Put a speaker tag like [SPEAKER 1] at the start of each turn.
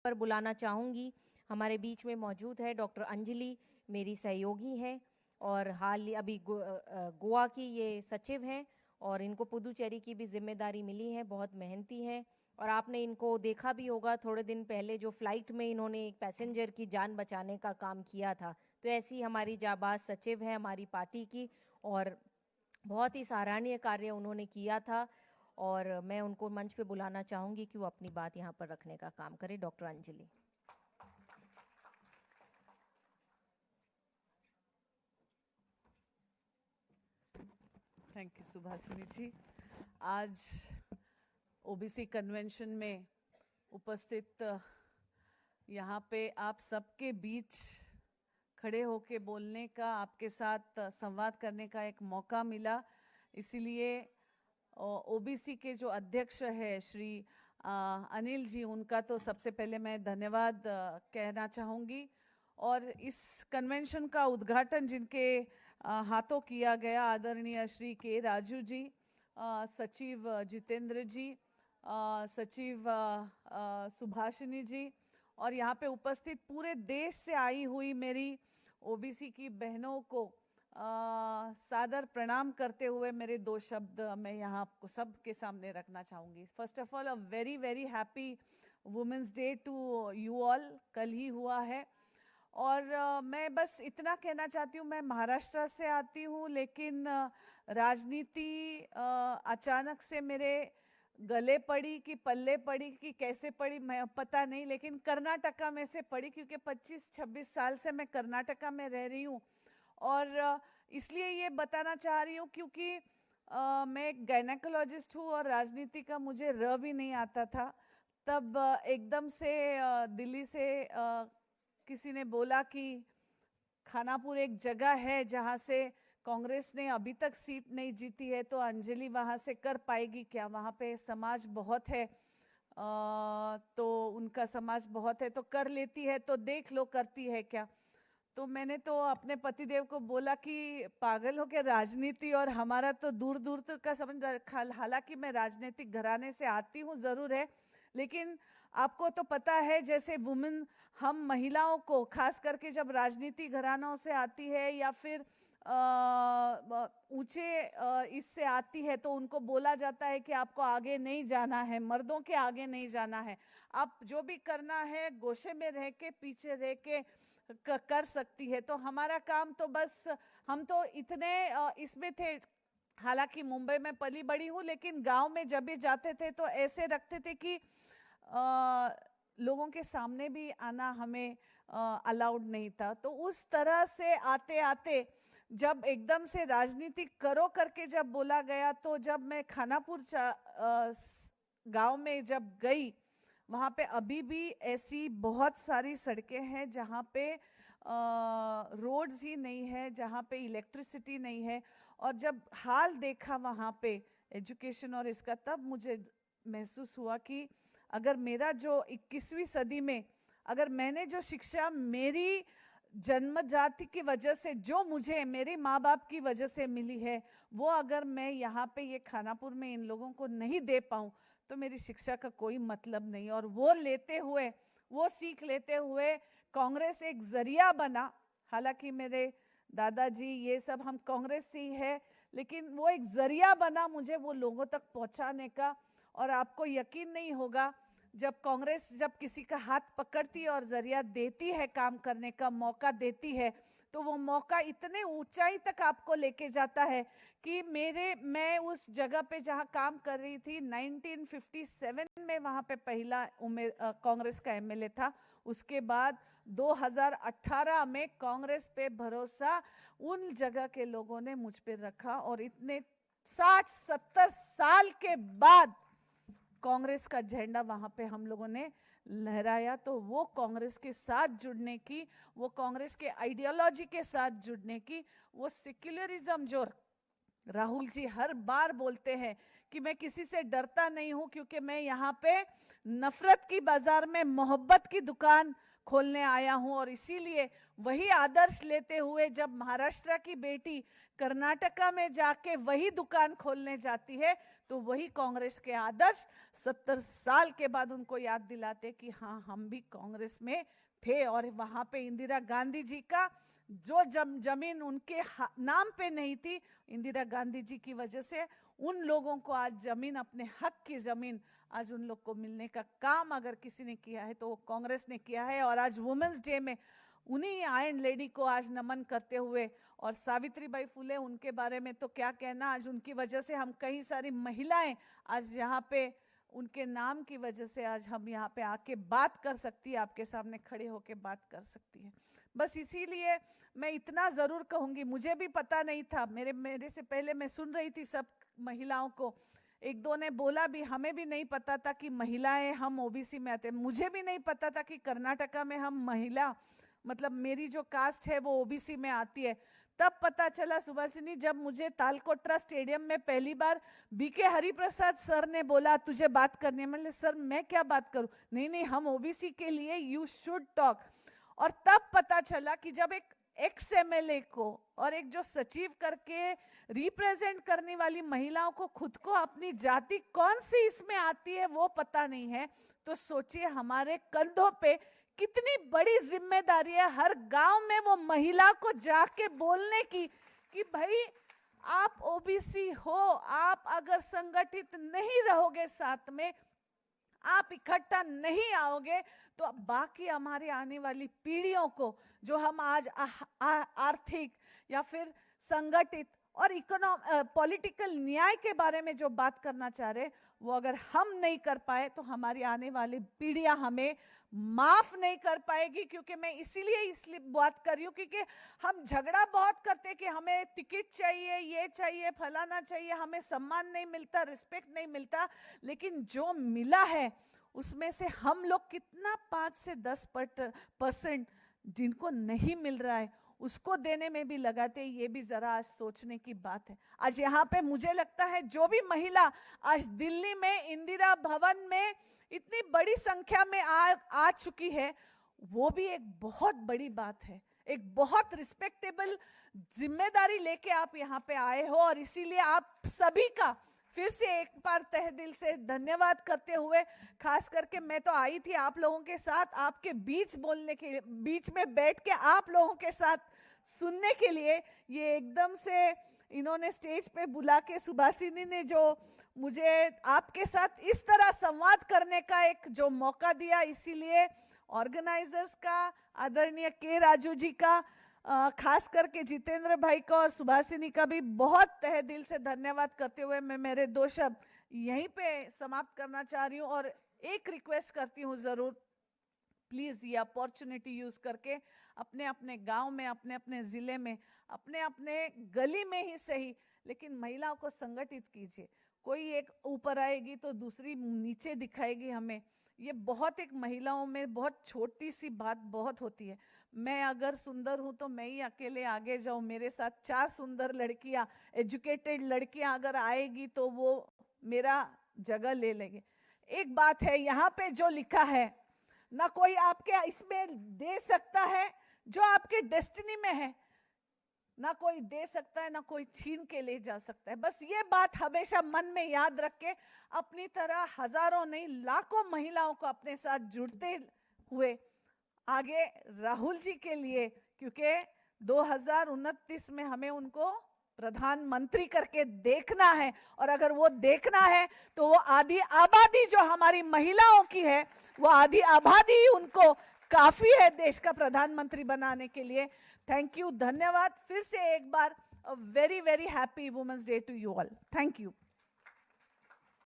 [SPEAKER 1] पर बुलाना चाहूँगी। हमारे बीच में मौजूद है डॉक्टर अंजलि, मेरी सहयोगी हैं और अभी गोवा की ये सचिव हैं और इनको पुदुचेरी की भी जिम्मेदारी मिली है। बहुत मेहनती हैं और आपने इनको देखा भी होगा थोड़े दिन पहले जो फ्लाइट में इन्होंने एक पैसेंजर की जान बचाने का काम किया था। तो ऐसी हमारी जाबाज सचिव है हमारी पार्टी की और बहुत ही सराहनीय कार्य उन्होंने किया था और मैं उनको मंच पे बुलाना चाहूँगी कि वो अपनी बात यहाँ पर रखने का काम करें। Doctor Anjali.
[SPEAKER 2] Thank you Subhashini ji. आज ओबीसी कन्वेंशन में उपस्थित यहाँ पे आप सबके बीच खड़े होके बोलने का, आपके साथ संवाद करने का एक मौका मिला। इसीलिए ओबीसी के जो अध्यक्ष है श्री अनिल जी, उनका तो सबसे पहले मैं धन्यवाद कहना चाहूँगी। और इस कन्वेंशन का उद्घाटन जिनके हाथों किया गया, आदरणीय श्री के राजू जी, सचिव जितेंद्र जी, सचिव सुभाषिनी जी और यहाँ पे उपस्थित पूरे देश से आई हुई मेरी ओबीसी की बहनों को सादर प्रणाम करते हुए मेरे दो शब्द मैं यहाँ आपको सबके सामने रखना चाहूँगी। First of all a very very happy women's day to you all. कल ही हुआ है और मैं बस इतना कहना चाहती हूँ, मैं महाराष्ट्र से आती हूँ लेकिन राजनीति अचानक से मेरे गले पड़ी कि पल्ले पड़ी कि कैसे पड़ी मैं पता नहीं, लेकिन कर्नाटका में से पड़ी क्योंकि 25-26 साल से मैं कर्नाटका में रह रही हूँ। और इसलिए ये बताना चाह रही हूँ क्योंकि मैं एक गायनेकोलॉजिस्ट हूँ और राजनीति का मुझे र भी नहीं आता था। तब एकदम से दिल्ली से किसी ने बोला कि खानापुर एक जगह है जहाँ से कांग्रेस ने अभी तक सीट नहीं जीती है, तो अंजलि वहाँ से कर पाएगी क्या? वहाँ पे समाज बहुत है, तो उनका समाज बहुत है तो कर लेती है, तो देख लो करती है क्या। तो मैंने तो अपने पतिदेव को बोला कि पागल हो के राजनीति और हमारा तो दूर दूर तक का समझ। हालांकि मैं राजनीतिक घराने से आती हूँ जरूर है, लेकिन आपको तो पता है जैसे वुमेन, हम महिलाओं को खास करके जब राजनीति घरानों से आती है या फिर ऊंचे इससे आती है तो उनको बोला जाता है कि आपको आगे नहीं जाना है, मर्दों के आगे नहीं जाना है, आप जो भी करना है गोशे में रह के पीछे रह के कर सकती है। तो हमारा काम तो बस, हम तो इतने इसमें थे। हालांकि मुंबई में पली बड़ी हूँ लेकिन गांव में जब भी जाते थे तो ऐसे रखते थे कि लोगों के सामने भी आना हमें अलाउड नहीं था। तो उस तरह से आते आते जब एकदम से राजनीति करो करके जब बोला गया, तो जब मैं खानापुर गांव में जब गई, वहाँ पे अभी भी ऐसी बहुत सारी सड़कें हैं जहाँ पे रोड्स ही नहीं है, जहाँ पे इलेक्ट्रिसिटी नहीं है। और जब हाल देखा वहाँ पे एजुकेशन और इसका, तब मुझे महसूस हुआ कि अगर मेरा जो 21वीं सदी में, अगर मैंने जो शिक्षा मेरी जन्म जाति की वजह से, जो मुझे मेरे माँ बाप की वजह से मिली है, वो अगर मैं यहाँ पे ये खानापुर में इन लोगों को नहीं दे पाऊँ तो मेरी शिक्षा का कोई मतलब नहीं। और वो लेते हुए, वो सीख लेते हुए कांग्रेस एक जरिया बना। हालांकि मेरे दादाजी ये सब हम कांग्रेस से ही है, लेकिन वो एक जरिया बना मुझे वो लोगों तक पहुंचाने का। और आपको यकीन नहीं होगा, जब कांग्रेस जब किसी का हाथ पकड़ती है और जरिया देती है, काम करने का मौका देती है, तो वो मौका इतने ऊंचाई तक आपको लेके जाता है कि मैं उस जगह पे जहाँ काम कर रही थी 1957 में, वहाँ पे पहला कांग्रेस का एमएलए था। उसके बाद 2018 में कांग्रेस पे भरोसा उन जगह के लोगों ने मुझ पे रखा और इतने 60-70 साल के बाद कांग्रेस का झंडा वहां पे हम लोगों ने लहराया। तो वो कांग्रेस के साथ जुड़ने की, वो कांग्रेस के आइडियोलॉजी के साथ जुड़ने की, वो सेक्युलरिज्म जो राहुल जी हर बार बोलते हैं कि मैं किसी से डरता नहीं हूं, क्योंकि मैं यहाँ पे नफरत की बाजार में मोहब्बत की दुकान खोलने आया हूं। और इसीलिए वही आदर्श लेते हुए जब महाराष्ट्र की बेटी कर्नाटका में जाके वही दुकान खोलने जाती है, तो वही कांग्रेस के आदर्श 70 साल के बाद उनको याद दिलाते कि हाँ, हम भी कांग्रेस में थे। और वहां पे इंदिरा गांधी जी का जो जमीन उनके नाम पे नहीं थी, इंदिरा गांधी जी की वजह से उन लोगों को आज जमीन, अपने हक की जमीन आज उन लोग को मिलने का काम अगर किसी ने किया है तो वो कांग्रेस ने किया है। और आज वुमेन्स डे में उन्हीं आयरन लेडी को आज नमन करते हुए, और सावित्रीबाई फुले, उनके बारे में तो क्या कहना, आज उनकी वजह से हम कई सारी महिलाएं आज यहाँ पे, उनके नाम की वजह से आज हम यहाँ पे आके बात कर सकती है, आपके सामने खड़े होके बात कर सकती है। बस इसीलिए मैं इतना जरूर कहूंगी, मुझे भी पता नहीं था, मेरे से पहले मैं सुन रही थी सब महिलाओं को, एक दो ने बोला भी, हमें भी नहीं पता था कि महिलाएं हम ओबीसी में आते, मुझे भी नहीं पता था कि कर्नाटका में हम महिला, मतलब मेरी जो कास्ट है वो ओबीसी में आती है। तब पता चला सुभाषिनी, जब मुझे तालकोटरा स्टेडियम में पहली बार बीके हरिप्रसाद सर ने बोला तुझे बात करनी है, मैंने सर मैं क्या बात करूं, नहीं नहीं हम ओबीसी के लिए यू शुड टॉक। और तब पता चला कि जब एक एक्स एमएलए को और एक जो सचिव करके रिप्रेजेंट करने वाली महिलाओं को खुद को अपनी जाति कौन सी इसमें आती है वो पता नहीं है, तो सोचिए हमारे कंधों पे कितनी बड़ी जिम्मेदारी है हर गांव में वो महिला को जाके बोलने की कि भाई आप ओबीसी हो, आप अगर संगठित नहीं रहोगे, साथ में आप इकट्ठा नहीं आओगे, तो बाकी हमारी आने वाली पीढ़ियों को जो हम आज आर्थिक या फिर संगठित और पॉलिटिकल न्याय के बारे में जो बात करना चाह रहे, वो अगर हम नहीं कर पाए तो हमारी आने वाली पीढ़ियां हमें माफ नहीं कर पाएगी। क्योंकि मैं इसलिए बात कर रही हूँ क्योंकि हम झगड़ा बहुत करते कि हमें टिकट चाहिए, ये चाहिए, फलाना चाहिए, हमें सम्मान नहीं मिलता, रिस्पेक्ट नहीं मिलता, लेकिन जो मिला है उसमें से हम लोग कितना 5 से 10% जिनको नहीं मिल रहा है उसको देने में भी लगाते, ये भी जरा आज सोचने की बात है। आज यहाँ पे मुझे लगता है जो भी महिला आज दिल्ली में इंदिरा भवन में इतनी बड़ी संख्या में आ चुकी है, वो भी एक बहुत बड़ी बात है, एक बहुत रिस्पेक्टेबल जिम्मेदारी लेके आप यहाँ पे आए हो। और इसीलिए आप सभी का फिर से एक बार तहे दिल से धन्यवाद करते हुए, खास करके मैं तो आई थी आप लोगों के साथ, आपके बीच बोलने के लिए, बीच में बैठ के आप लोगों के साथ सुनने के लिए। ये एकदम से इन्होंने स्टेज पे बुला के, सुभाषिनी ने जो मुझे आपके साथ इस तरह संवाद करने का एक जो मौका दिया, इसीलिए ऑर्गेनाइजर्स का, आदरणीय के राजू जी का, खास करके जितेंद्र भाई का और सुभाषिनी का भी बहुत तहे दिल से धन्यवाद करते हुए मैं मेरे 2 शब्द यहीं पे समाप्त करना चाह रही हूँ। और एक रिक्वेस्ट करती हूँ, जरूर प्लीज ये अपॉर्चुनिटी यूज करके अपने अपने गांव में, अपने अपने जिले में, अपने अपने गली में ही सही, लेकिन महिलाओं को संगठित कीजिए। कोई एक ऊपर आएगी तो दूसरी नीचे दिखाएगी हमें, ये बहुत एक महिलाओं में बहुत छोटी सी बात बहुत होती है। मैं अगर सुंदर हूं तो मैं ही अकेले आगे जाऊं, मेरे साथ 4 सुंदर लड़कियां, एजुकेटेड लड़कियां अगर आएगी तो वो मेरा जगह ले लेंगे। एक बात है यहाँ पे जो लिखा है, ना कोई आपके इसमें दे सकता है जो आपके डेस्टिनी में है, ना कोई दे सकता है, ना कोई छीन के ले जा सकता है। बस ये बात हमेशा मन में याद रख के अपनी तरह हजारों नहीं लाखों महिलाओं को अपने साथ जुड़ते हुए आगे राहुल जी के लिए, क्योंकि 2029 में हमें उनको प्रधानमंत्री करके देखना है, और अगर वो देखना है तो वो आधी आबादी जो हमारी महिलाओं की है, वो आधी आबादी उनको काफी है देश का प्रधानमंत्री बनाने के लिए। थैंक यू, धन्यवाद। फिर से एक बार very very happy women's day to you all. Thank you.